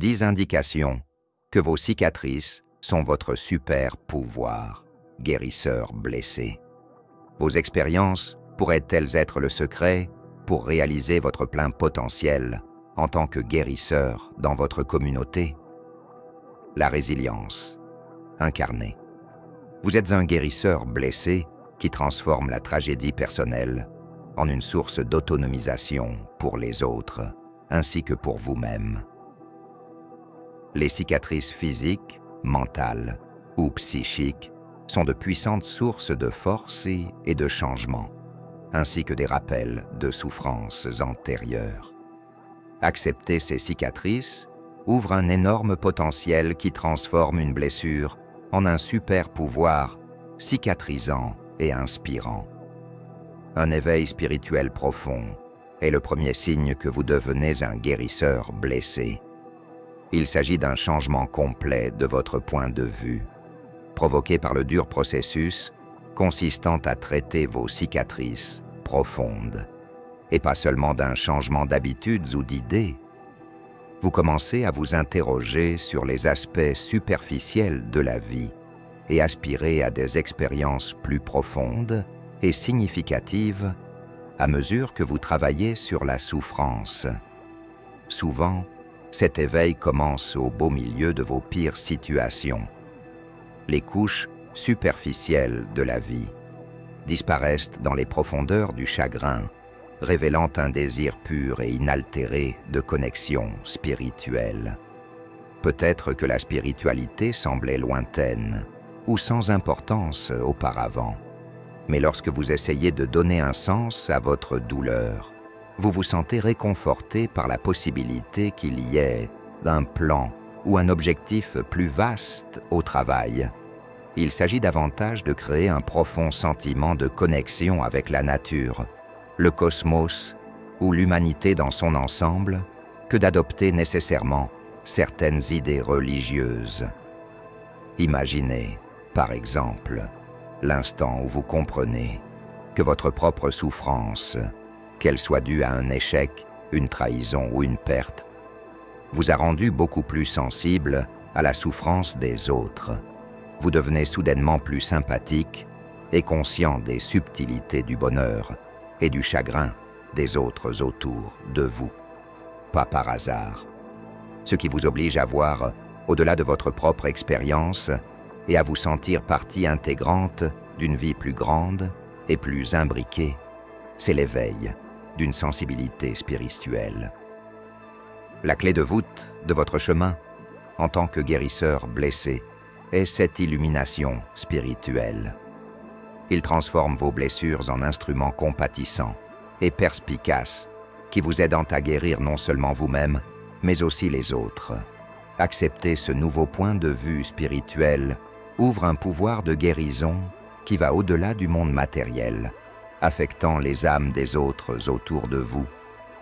10 indications que vos cicatrices sont votre super pouvoir, guérisseur blessé. Vos expériences pourraient-elles être le secret pour réaliser votre plein potentiel en tant que guérisseur dans votre communauté? La résilience, incarnée. Vous êtes un guérisseur blessé qui transforme la tragédie personnelle en une source d'autonomisation pour les autres, ainsi que pour vous-même. Les cicatrices physiques, mentales ou psychiques sont de puissantes sources de force et de changement, ainsi que des rappels de souffrances antérieures. Accepter ces cicatrices ouvre un énorme potentiel qui transforme une blessure en un super pouvoir cicatrisant et inspirant. Un éveil spirituel profond est le premier signe que vous devenez un guérisseur blessé. Il s'agit d'un changement complet de votre point de vue, provoqué par le dur processus consistant à traiter vos cicatrices profondes, et pas seulement d'un changement d'habitudes ou d'idées. Vous commencez à vous interroger sur les aspects superficiels de la vie et aspirer à des expériences plus profondes et significatives à mesure que vous travaillez sur la souffrance. Souvent, cet éveil commence au beau milieu de vos pires situations. Les couches superficielles de la vie disparaissent dans les profondeurs du chagrin, révélant un désir pur et inaltéré de connexion spirituelle. Peut-être que la spiritualité semblait lointaine ou sans importance auparavant, mais lorsque vous essayez de donner un sens à votre douleur, vous vous sentez réconforté par la possibilité qu'il y ait un plan ou un objectif plus vaste au travail. Il s'agit davantage de créer un profond sentiment de connexion avec la nature, le cosmos ou l'humanité dans son ensemble, que d'adopter nécessairement certaines idées religieuses. Imaginez, par exemple, l'instant où vous comprenez que votre propre souffrance, qu'elle soit due à un échec, une trahison ou une perte, vous a rendu beaucoup plus sensible à la souffrance des autres. Vous devenez soudainement plus sympathique et conscient des subtilités du bonheur et du chagrin des autres autour de vous. Pas par hasard. Ce qui vous oblige à voir au-delà de votre propre expérience et à vous sentir partie intégrante d'une vie plus grande et plus imbriquée, c'est l'éveil d'une sensibilité spirituelle. La clé de voûte de votre chemin, en tant que guérisseur blessé, est cette illumination spirituelle. Il transforme vos blessures en instruments compatissants et perspicaces qui vous aident à guérir non seulement vous-même, mais aussi les autres. Accepter ce nouveau point de vue spirituel ouvre un pouvoir de guérison qui va au-delà du monde matériel, affectant les âmes des autres autour de vous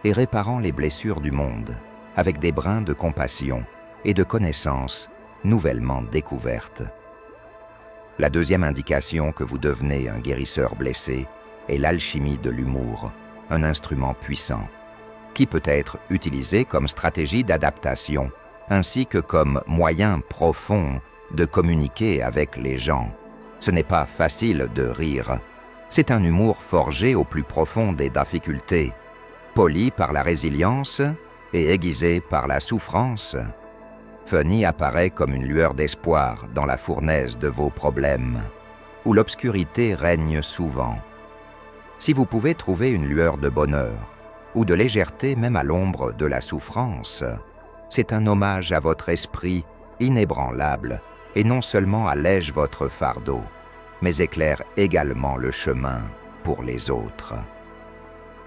et réparant les blessures du monde avec des brins de compassion et de connaissances nouvellement découvertes. La deuxième indication que vous devenez un guérisseur blessé est l'alchimie de l'humour, un instrument puissant, qui peut être utilisé comme stratégie d'adaptation, ainsi que comme moyen profond de communiquer avec les gens. Ce n'est pas facile de rire. C'est un humour forgé au plus profond des difficultés, poli par la résilience et aiguisé par la souffrance. Funny apparaît comme une lueur d'espoir dans la fournaise de vos problèmes, où l'obscurité règne souvent. Si vous pouvez trouver une lueur de bonheur, ou de légèreté même à l'ombre de la souffrance, c'est un hommage à votre esprit inébranlable et non seulement allège votre fardeau, mais éclaire également le chemin pour les autres.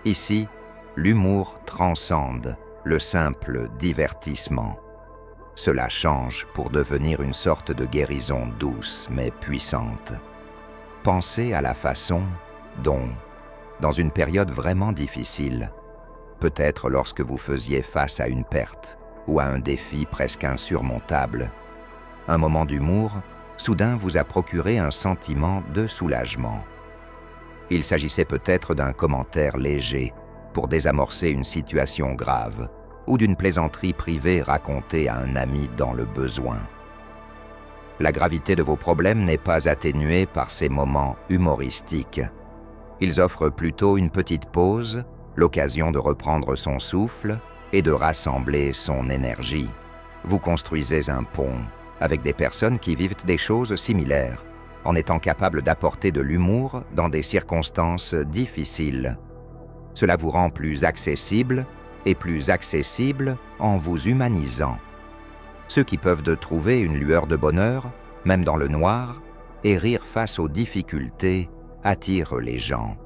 Ici, l'humour transcende le simple divertissement. Cela change pour devenir une sorte de guérison douce mais puissante. Pensez à la façon dont, dans une période vraiment difficile, peut-être lorsque vous faisiez face à une perte ou à un défi presque insurmontable, un moment d'humour soudain vous a procuré un sentiment de soulagement. Il s'agissait peut-être d'un commentaire léger pour désamorcer une situation grave, ou d'une plaisanterie privée racontée à un ami dans le besoin. La gravité de vos problèmes n'est pas atténuée par ces moments humoristiques. Ils offrent plutôt une petite pause, l'occasion de reprendre son souffle et de rassembler son énergie. Vous construisez un pont avec des personnes qui vivent des choses similaires, en étant capables d'apporter de l'humour dans des circonstances difficiles. Cela vous rend plus accessible et plus accessible en vous humanisant. Ceux qui peuvent trouver une lueur de bonheur, même dans le noir, et rire face aux difficultés, attirent les gens,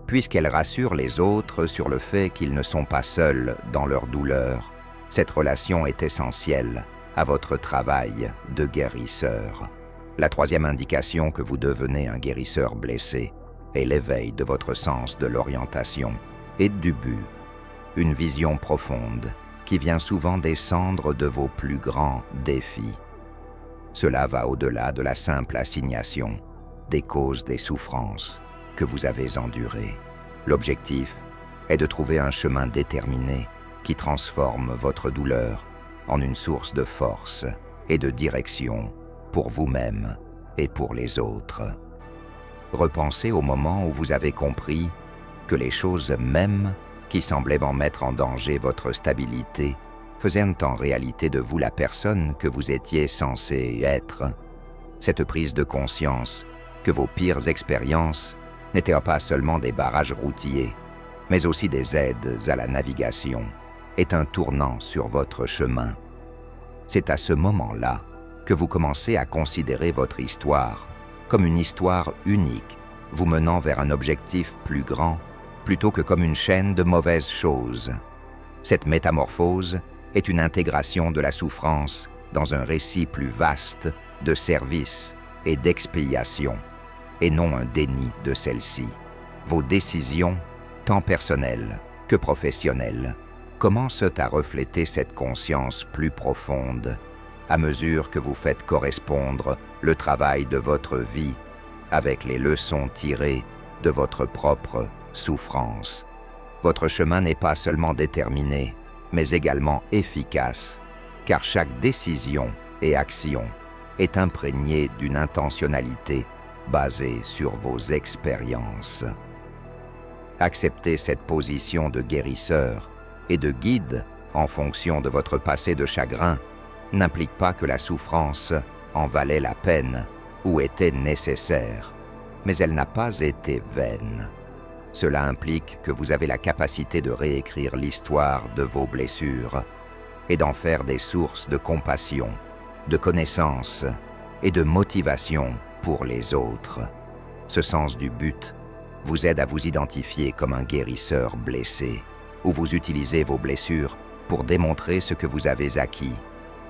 puisqu'elles rassurent les autres sur le fait qu'ils ne sont pas seuls dans leur douleur. Cette relation est essentielle à votre travail de guérisseur. La troisième indication que vous devenez un guérisseur blessé est l'éveil de votre sens de l'orientation et du but, une vision profonde qui vient souvent descendre de vos plus grands défis. Cela va au-delà de la simple assignation des causes des souffrances que vous avez endurées. L'objectif est de trouver un chemin déterminé qui transforme votre douleur en une source de force et de direction pour vous-même et pour les autres. Repensez au moment où vous avez compris que les choses mêmes qui semblaient en mettre en danger votre stabilité faisaient en réalité de vous la personne que vous étiez censé être. Cette prise de conscience que vos pires expériences n'étaient pas seulement des barrages routiers, mais aussi des aides à la navigation, est un tournant sur votre chemin. C'est à ce moment-là que vous commencez à considérer votre histoire comme une histoire unique, vous menant vers un objectif plus grand, plutôt que comme une chaîne de mauvaises choses. Cette métamorphose est une intégration de la souffrance dans un récit plus vaste de service et d'expiation, et non un déni de celle-ci. Vos décisions, tant personnelles que professionnelles, commencent à refléter cette conscience plus profonde à mesure que vous faites correspondre le travail de votre vie avec les leçons tirées de votre propre souffrance. Votre chemin n'est pas seulement déterminé, mais également efficace, car chaque décision et action est imprégnée d'une intentionnalité basée sur vos expériences. Accepter cette position de guérisseur et de guide en fonction de votre passé de chagrin n'implique pas que la souffrance en valait la peine ou était nécessaire, mais elle n'a pas été vaine. Cela implique que vous avez la capacité de réécrire l'histoire de vos blessures et d'en faire des sources de compassion, de connaissance et de motivation pour les autres. Ce sens du but vous aide à vous identifier comme un guérisseur blessé, où vous utilisez vos blessures pour démontrer ce que vous avez acquis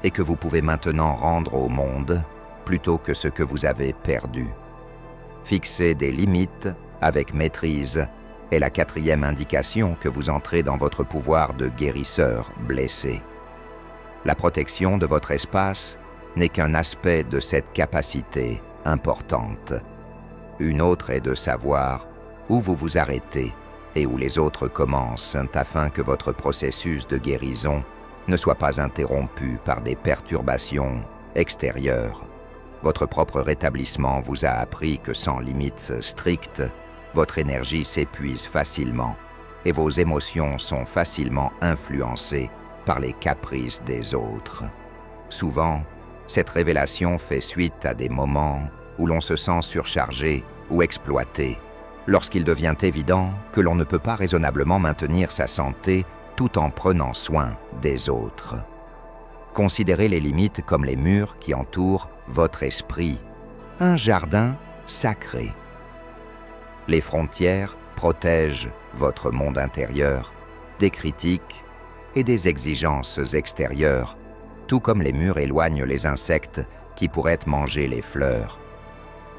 et que vous pouvez maintenant rendre au monde plutôt que ce que vous avez perdu. Fixer des limites avec maîtrise est la quatrième indication que vous entrez dans votre pouvoir de guérisseur blessé. La protection de votre espace n'est qu'un aspect de cette capacité importante. Une autre est de savoir où vous vous arrêtez et où les autres commencent afin que votre processus de guérison ne soit pas interrompu par des perturbations extérieures. Votre propre rétablissement vous a appris que sans limites strictes, votre énergie s'épuise facilement et vos émotions sont facilement influencées par les caprices des autres. Souvent, cette révélation fait suite à des moments où l'on se sent surchargé ou exploité, lorsqu'il devient évident que l'on ne peut pas raisonnablement maintenir sa santé tout en prenant soin des autres. Considérez les limites comme les murs qui entourent votre esprit, un jardin sacré. Les frontières protègent votre monde intérieur des critiques et des exigences extérieures, tout comme les murs éloignent les insectes qui pourraient manger les fleurs.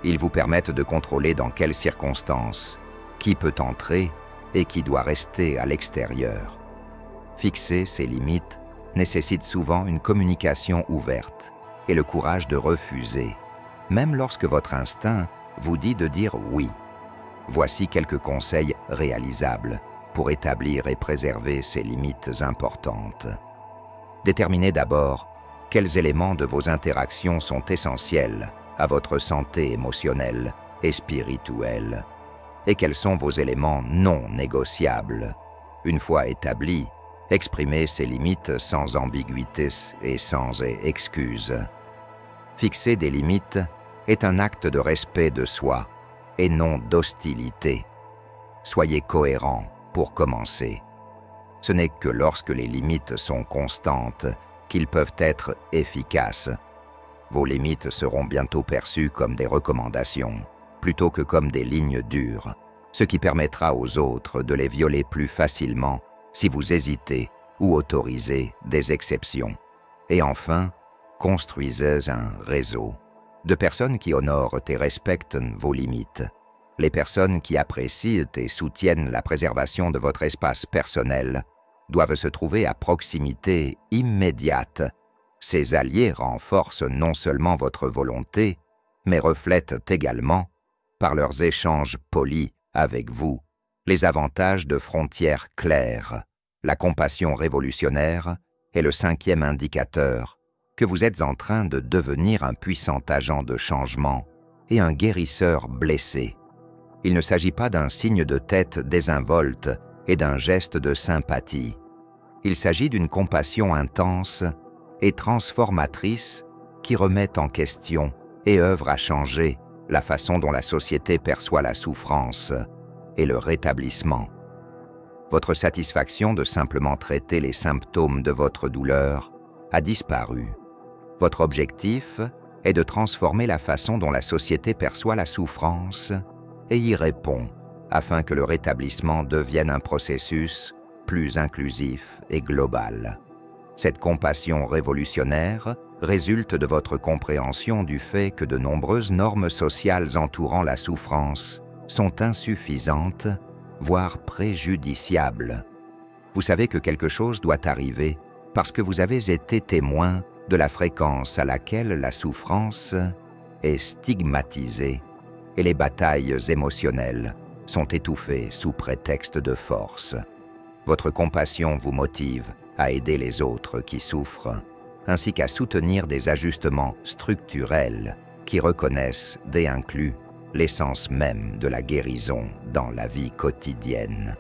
Ils vous permettent de contrôler dans quelles circonstances, qui peut entrer et qui doit rester à l'extérieur. Fixer ces limites nécessite souvent une communication ouverte et le courage de refuser, même lorsque votre instinct vous dit de dire oui. Voici quelques conseils réalisables pour établir et préserver ces limites importantes. Déterminez d'abord quels éléments de vos interactions sont essentiels à votre santé émotionnelle et spirituelle, et quels sont vos éléments non négociables. Une fois établis, exprimez ces limites sans ambiguïté et sans excuse. Fixer des limites est un acte de respect de soi et non d'hostilité. Soyez cohérent pour commencer. Ce n'est que lorsque les limites sont constantes qu'ils peuvent être efficaces. Vos limites seront bientôt perçues comme des recommandations, plutôt que comme des lignes dures, ce qui permettra aux autres de les violer plus facilement si vous hésitez ou autorisez des exceptions. Et enfin, construisez un réseau de personnes qui honorent et respectent vos limites. Les personnes qui apprécient et soutiennent la préservation de votre espace personnel doivent se trouver à proximité immédiate. Ces alliés renforcent non seulement votre volonté, mais reflètent également, par leurs échanges polis avec vous, les avantages de frontières claires. La compassion révolutionnaire est le 5e indicateur que vous êtes en train de devenir un puissant agent de changement et un guérisseur blessé. Il ne s'agit pas d'un signe de tête désinvolte et d'un geste de sympathie. Il s'agit d'une compassion intense et transformatrice qui remet en question et œuvre à changer la façon dont la société perçoit la souffrance et le rétablissement. Votre satisfaction de simplement traiter les symptômes de votre douleur a disparu. Votre objectif est de transformer la façon dont la société perçoit la souffrance et y répond afin que le rétablissement devienne un processus plus inclusif et global. Cette compassion révolutionnaire résulte de votre compréhension du fait que de nombreuses normes sociales entourant la souffrance sont insuffisantes, voire préjudiciables. Vous savez que quelque chose doit arriver parce que vous avez été témoin de la fréquence à laquelle la souffrance est stigmatisée et les batailles émotionnelles sont étouffées sous prétexte de force. Votre compassion vous motive à aider les autres qui souffrent, ainsi qu'à soutenir des ajustements structurels qui reconnaissent et incluent l'essence même de la guérison dans la vie quotidienne.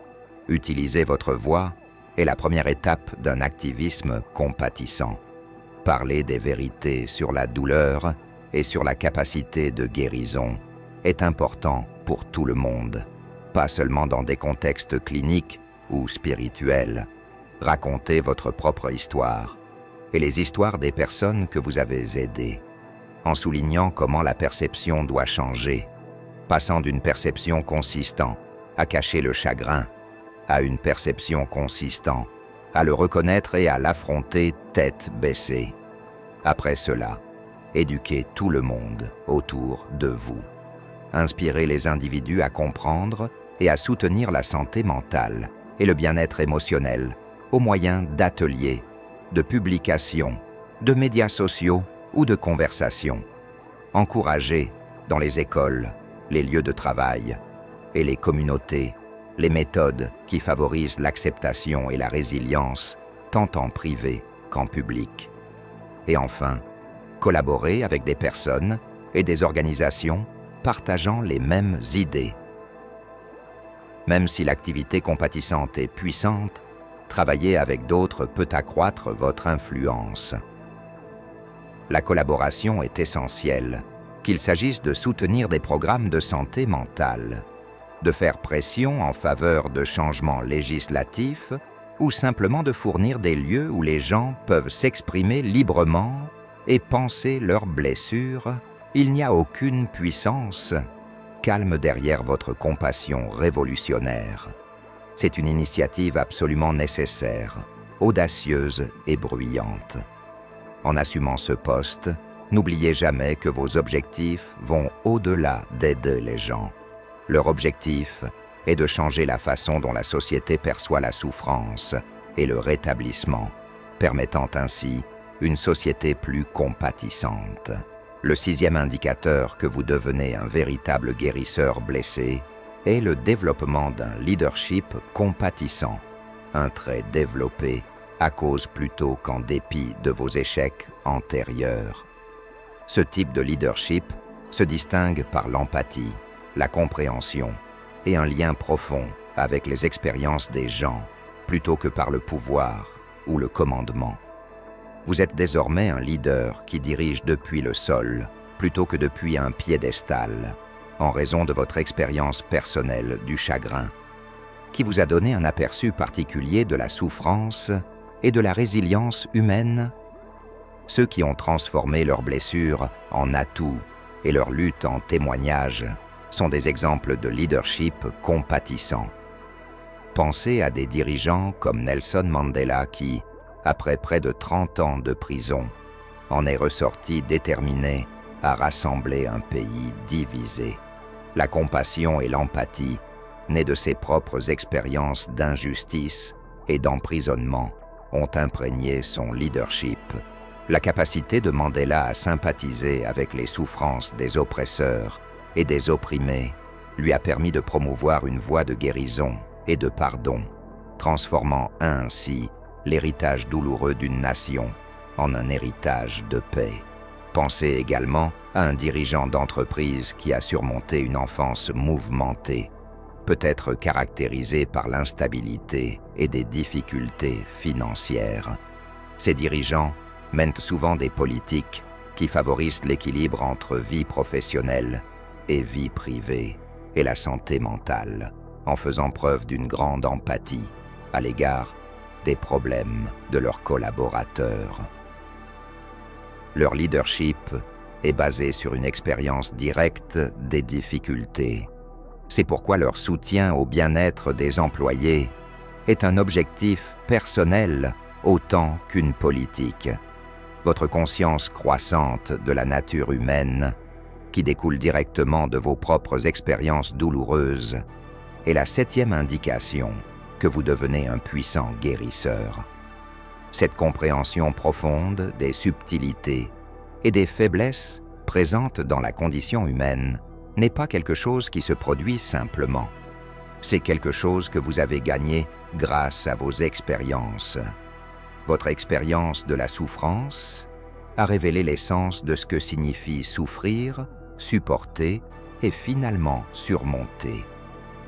Utiliser votre voix est la première étape d'un activisme compatissant. Parler des vérités sur la douleur et sur la capacité de guérison est important pour tout le monde, pas seulement dans des contextes cliniques ou spirituels. Racontez votre propre histoire et les histoires des personnes que vous avez aidées, en soulignant comment la perception doit changer, passant d'une perception consistant à cacher le chagrin à une perception consistant à le reconnaître et à l'affronter tête baissée. Après cela, éduquez tout le monde autour de vous. Inspirez les individus à comprendre et à soutenir la santé mentale et le bien-être émotionnel au moyen d'ateliers, de publications, de médias sociaux ou de conversations. Encouragez dans les écoles, les lieux de travail et les communautés les méthodes qui favorisent l'acceptation et la résilience tant en privé qu'en public. Et enfin, collaborez avec des personnes et des organisations partageant les mêmes idées. Même si l'activité compatissante est puissante, travailler avec d'autres peut accroître votre influence. La collaboration est essentielle, qu'il s'agisse de soutenir des programmes de santé mentale, de faire pression en faveur de changements législatifs ou simplement de fournir des lieux où les gens peuvent s'exprimer librement et penser leurs blessures. Il n'y a aucune puissance calme derrière votre compassion révolutionnaire. C'est une initiative absolument nécessaire, audacieuse et bruyante. En assumant ce poste, n'oubliez jamais que vos objectifs vont au-delà d'aider les gens. Leur objectif est de changer la façon dont la société perçoit la souffrance et le rétablissement, permettant ainsi une société plus compatissante. Le 6e indicateur que vous devenez un véritable guérisseur blessé est le développement d'un leadership compatissant, un trait développé à cause plutôt qu'en dépit de vos échecs antérieurs. Ce type de leadership se distingue par l'empathie, la compréhension et un lien profond avec les expériences des gens, plutôt que par le pouvoir ou le commandement. Vous êtes désormais un leader qui dirige depuis le sol, plutôt que depuis un piédestal, en raison de votre expérience personnelle du chagrin, qui vous a donné un aperçu particulier de la souffrance et de la résilience humaine. Ceux qui ont transformé leurs blessures en atouts et leur lutte en témoignages sont des exemples de leadership compatissant. Pensez à des dirigeants comme Nelson Mandela qui, après près de 30 ans de prison, en est ressorti déterminé à rassembler un pays divisé. La compassion et l'empathie, nées de ses propres expériences d'injustice et d'emprisonnement, ont imprégné son leadership. La capacité de Mandela à sympathiser avec les souffrances des oppresseurs et des opprimés lui a permis de promouvoir une voie de guérison et de pardon, transformant ainsi l'héritage douloureux d'une nation en un héritage de paix. Pensez également à un dirigeant d'entreprise qui a surmonté une enfance mouvementée, peut-être caractérisée par l'instabilité et des difficultés financières. Ces dirigeants mènent souvent des politiques qui favorisent l'équilibre entre vie professionnelle et vie privée et la santé mentale, en faisant preuve d'une grande empathie à l'égard des problèmes de leurs collaborateurs. Leur leadership est basé sur une expérience directe des difficultés. C'est pourquoi leur soutien au bien-être des employés est un objectif personnel autant qu'une politique. Votre conscience croissante de la nature humaine, qui découle directement de vos propres expériences douloureuses, est la 7e indication que vous devenez un puissant guérisseur. Cette compréhension profonde des subtilités et des faiblesses présentes dans la condition humaine n'est pas quelque chose qui se produit simplement. C'est quelque chose que vous avez gagné grâce à vos expériences. Votre expérience de la souffrance a révélé l'essence de ce que signifie souffrir, supporter et finalement surmonter.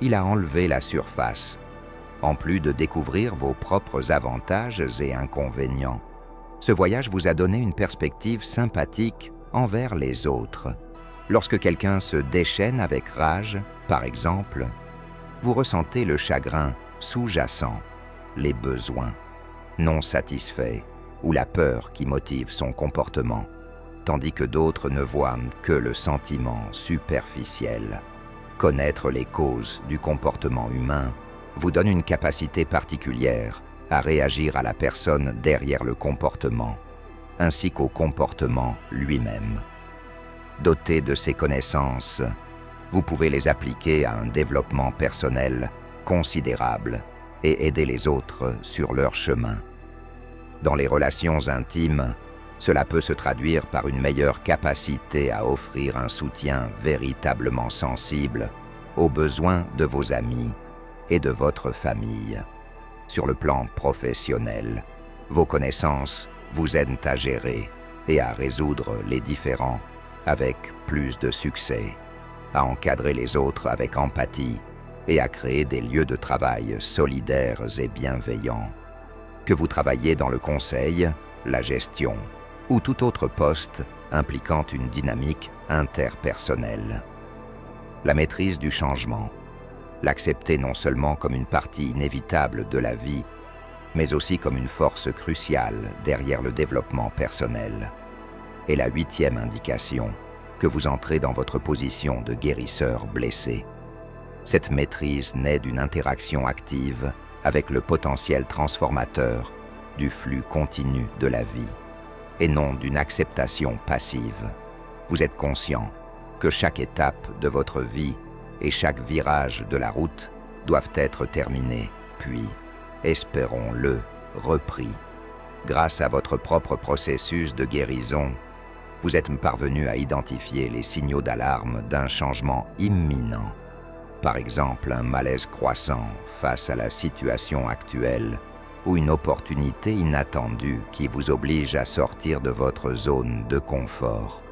Il a enlevé la surface, en plus de découvrir vos propres avantages et inconvénients. Ce voyage vous a donné une perspective sympathique envers les autres. Lorsque quelqu'un se déchaîne avec rage, par exemple, vous ressentez le chagrin sous-jacent, les besoins non satisfaits ou la peur qui motive son comportement, tandis que d'autres ne voient que le sentiment superficiel. Connaître les causes du comportement humain vous donne une capacité particulière à réagir à la personne derrière le comportement, ainsi qu'au comportement lui-même. Doté de ces connaissances, vous pouvez les appliquer à un développement personnel considérable et aider les autres sur leur chemin. Dans les relations intimes, cela peut se traduire par une meilleure capacité à offrir un soutien véritablement sensible aux besoins de vos amis et de votre famille. Sur le plan professionnel, vos connaissances vous aident à gérer et à résoudre les différends avec plus de succès, à encadrer les autres avec empathie et à créer des lieux de travail solidaires et bienveillants. Que vous travaillez dans le conseil, la gestion ou tout autre poste impliquant une dynamique interpersonnelle. La maîtrise du changement, l'accepter non seulement comme une partie inévitable de la vie, mais aussi comme une force cruciale derrière le développement personnel, est la 8e indication que vous entrez dans votre position de guérisseur blessé. Cette maîtrise naît d'une interaction active avec le potentiel transformateur du flux continu de la vie, et non d'une acceptation passive. Vous êtes conscient que chaque étape de votre vie et chaque virage de la route doivent être terminés, puis, espérons-le, repris. Grâce à votre propre processus de guérison, vous êtes parvenu à identifier les signaux d'alarme d'un changement imminent. par exemple un malaise croissant face à la situation actuelle ou une opportunité inattendue qui vous oblige à sortir de votre zone de confort.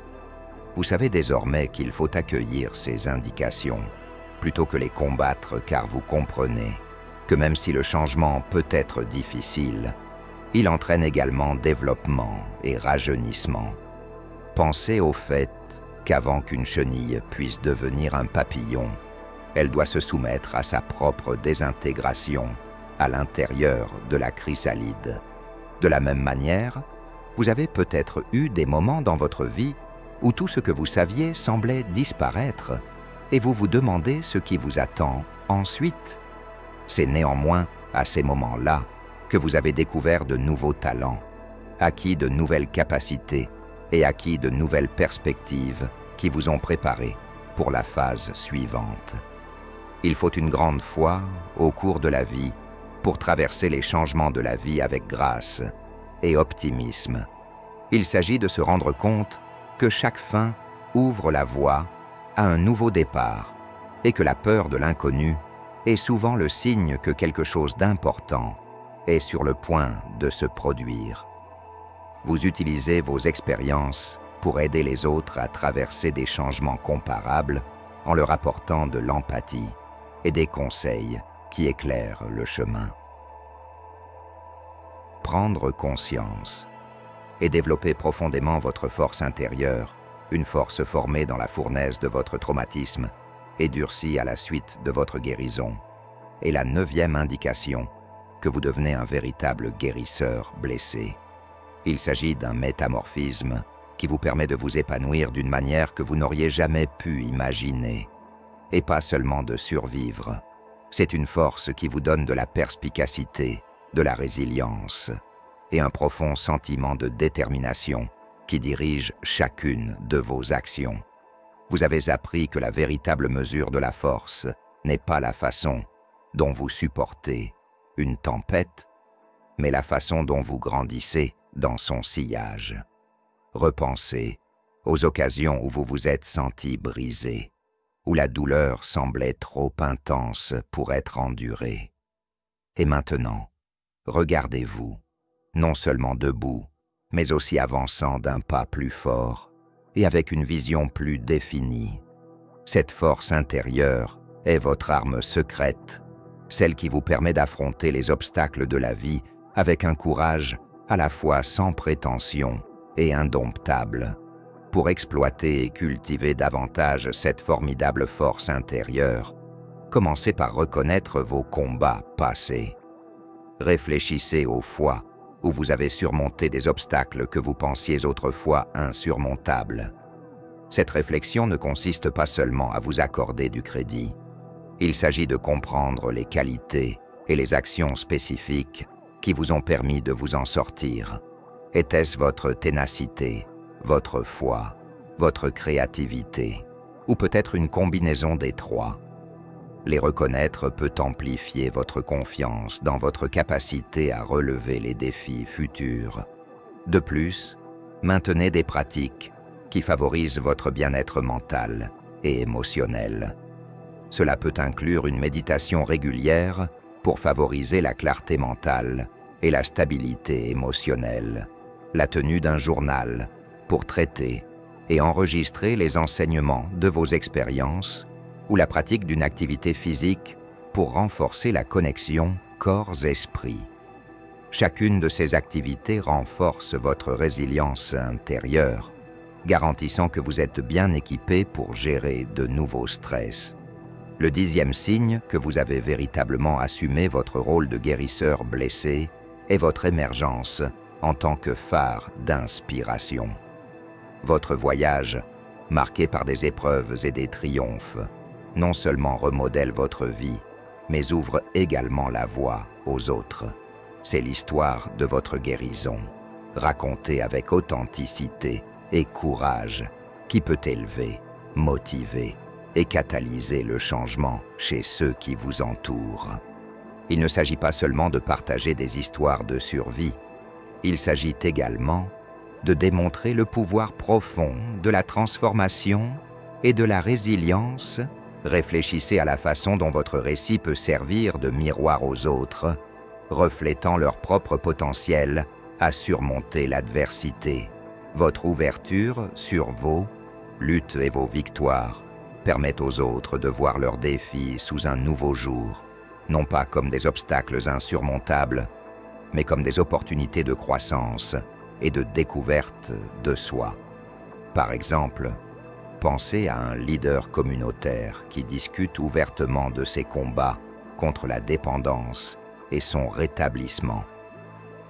Vous savez désormais qu'il faut accueillir ces indications plutôt que les combattre, car vous comprenez que même si le changement peut être difficile, il entraîne également développement et rajeunissement. Pensez au fait qu'avant qu'une chenille puisse devenir un papillon, elle doit se soumettre à sa propre désintégration à l'intérieur de la chrysalide. De la même manière, vous avez peut-être eu des moments dans votre vie où tout ce que vous saviez semblait disparaître et vous vous demandez ce qui vous attend ensuite. C'est néanmoins à ces moments-là que vous avez découvert de nouveaux talents, acquis de nouvelles capacités et acquis de nouvelles perspectives qui vous ont préparé pour la phase suivante. Il faut une grande foi au cours de la vie pour traverser les changements de la vie avec grâce et optimisme. Il s'agit de se rendre compte que chaque fin ouvre la voie à un nouveau départ et que la peur de l'inconnu est souvent le signe que quelque chose d'important est sur le point de se produire. Vous utilisez vos expériences pour aider les autres à traverser des changements comparables en leur apportant de l'empathie et des conseils qui éclairent le chemin. Prendre conscience et développer profondément votre force intérieure, une force formée dans la fournaise de votre traumatisme et durcie à la suite de votre guérison, est la 9e indication que vous devenez un véritable guérisseur blessé. Il s'agit d'un métamorphisme qui vous permet de vous épanouir d'une manière que vous n'auriez jamais pu imaginer, et pas seulement de survivre. C'est une force qui vous donne de la perspicacité, de la résilience et un profond sentiment de détermination qui dirige chacune de vos actions. Vous avez appris que la véritable mesure de la force n'est pas la façon dont vous supportez une tempête, mais la façon dont vous grandissez dans son sillage. Repensez aux occasions où vous vous êtes senti brisé, où la douleur semblait trop intense pour être endurée. Et maintenant, regardez-vous, non seulement debout, mais aussi avançant d'un pas plus fort et avec une vision plus définie. Cette force intérieure est votre arme secrète, celle qui vous permet d'affronter les obstacles de la vie avec un courage à la fois sans prétention et indomptable. Pour exploiter et cultiver davantage cette formidable force intérieure, commencez par reconnaître vos combats passés. Réfléchissez aux fois où vous avez surmonté des obstacles que vous pensiez autrefois insurmontables. Cette réflexion ne consiste pas seulement à vous accorder du crédit. Il s'agit de comprendre les qualités et les actions spécifiques qui vous ont permis de vous en sortir. Était-ce votre ténacité, votre foi, votre créativité, ou peut-être une combinaison des trois? Les reconnaître peut amplifier votre confiance dans votre capacité à relever les défis futurs. De plus, maintenez des pratiques qui favorisent votre bien-être mental et émotionnel. Cela peut inclure une méditation régulière pour favoriser la clarté mentale et la stabilité émotionnelle, la tenue d'un journal pour traiter et enregistrer les enseignements de vos expériences ou la pratique d'une activité physique pour renforcer la connexion corps-esprit. Chacune de ces activités renforce votre résilience intérieure, garantissant que vous êtes bien équipé pour gérer de nouveaux stress. Le 10e signe que vous avez véritablement assumé votre rôle de guérisseur blessé est votre émergence en tant que phare d'inspiration. Votre voyage, marqué par des épreuves et des triomphes, non seulement remodèle votre vie, mais ouvre également la voie aux autres. C'est l'histoire de votre guérison, racontée avec authenticité et courage, qui peut élever, motiver et catalyser le changement chez ceux qui vous entourent. Il ne s'agit pas seulement de partager des histoires de survie, il s'agit également de démontrer le pouvoir profond de la transformation et de la résilience Réfléchissez à la façon dont votre récit peut servir de miroir aux autres, reflétant leur propre potentiel à surmonter l'adversité. Votre ouverture sur vos luttes et vos victoires permet aux autres de voir leurs défis sous un nouveau jour, non pas comme des obstacles insurmontables, mais comme des opportunités de croissance et de découverte de soi. Par exemple, pensez à un leader communautaire qui discute ouvertement de ses combats contre la dépendance et son rétablissement.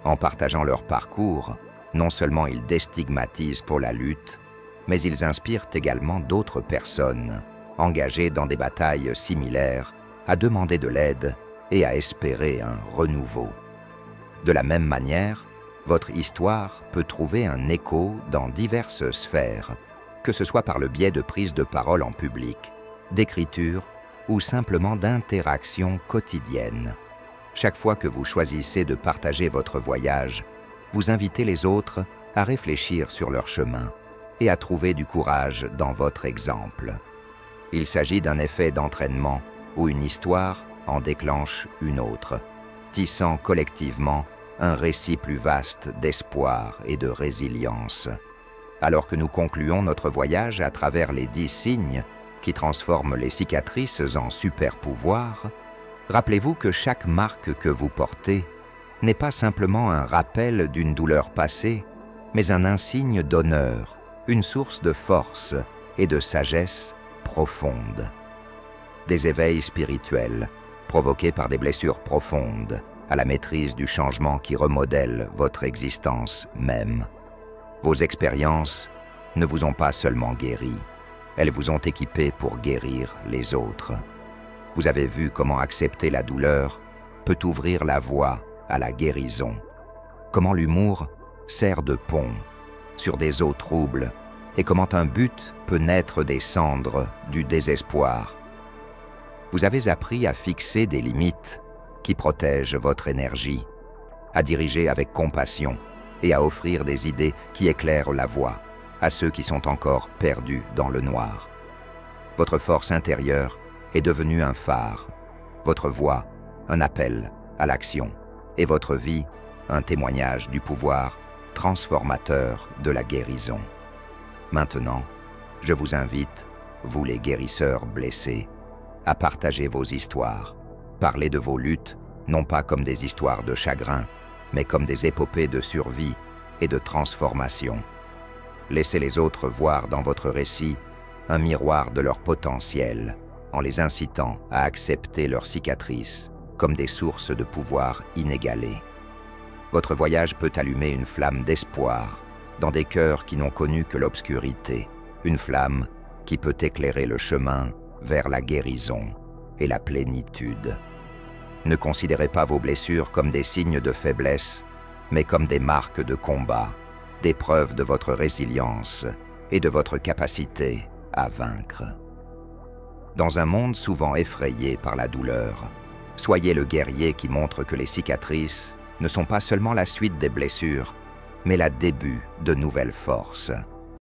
En partageant leur parcours, non seulement ils déstigmatisent pour la lutte, mais ils inspirent également d'autres personnes engagées dans des batailles similaires à demander de l'aide et à espérer un renouveau. De la même manière, votre histoire peut trouver un écho dans diverses sphères, que ce soit par le biais de prises de parole en public, d'écriture ou simplement d'interactions quotidiennes. Chaque fois que vous choisissez de partager votre voyage, vous invitez les autres à réfléchir sur leur chemin et à trouver du courage dans votre exemple. Il s'agit d'un effet d'entraînement où une histoire en déclenche une autre, tissant collectivement un récit plus vaste d'espoir et de résilience. Alors que nous concluons notre voyage à travers les 10 signes qui transforment les cicatrices en super-pouvoirs, rappelez-vous que chaque marque que vous portez n'est pas simplement un rappel d'une douleur passée, mais un insigne d'honneur, une source de force et de sagesse profonde. Des éveils spirituels provoqués par des blessures profondes à la maîtrise du changement qui remodèle votre existence même. Vos expériences ne vous ont pas seulement guéri, elles vous ont équipé pour guérir les autres. Vous avez vu comment accepter la douleur peut ouvrir la voie à la guérison, comment l'humour sert de pont sur des eaux troubles et comment un but peut naître des cendres du désespoir. Vous avez appris à fixer des limites qui protègent votre énergie, à diriger avec compassion et à offrir des idées qui éclairent la voie à ceux qui sont encore perdus dans le noir. Votre force intérieure est devenue un phare, votre voix un appel à l'action et votre vie un témoignage du pouvoir transformateur de la guérison. Maintenant, je vous invite, vous les guérisseurs blessés, à partager vos histoires. Parlez de vos luttes, non pas comme des histoires de chagrin, mais comme des épopées de survie et de transformation. Laissez les autres voir dans votre récit un miroir de leur potentiel, en les incitant à accepter leurs cicatrices comme des sources de pouvoir inégalées. Votre voyage peut allumer une flamme d'espoir dans des cœurs qui n'ont connu que l'obscurité, une flamme qui peut éclairer le chemin vers la guérison et la plénitude. Ne considérez pas vos blessures comme des signes de faiblesse, mais comme des marques de combat, des preuves de votre résilience et de votre capacité à vaincre. Dans un monde souvent effrayé par la douleur, soyez le guerrier qui montre que les cicatrices ne sont pas seulement la suite des blessures, mais le début de nouvelles forces.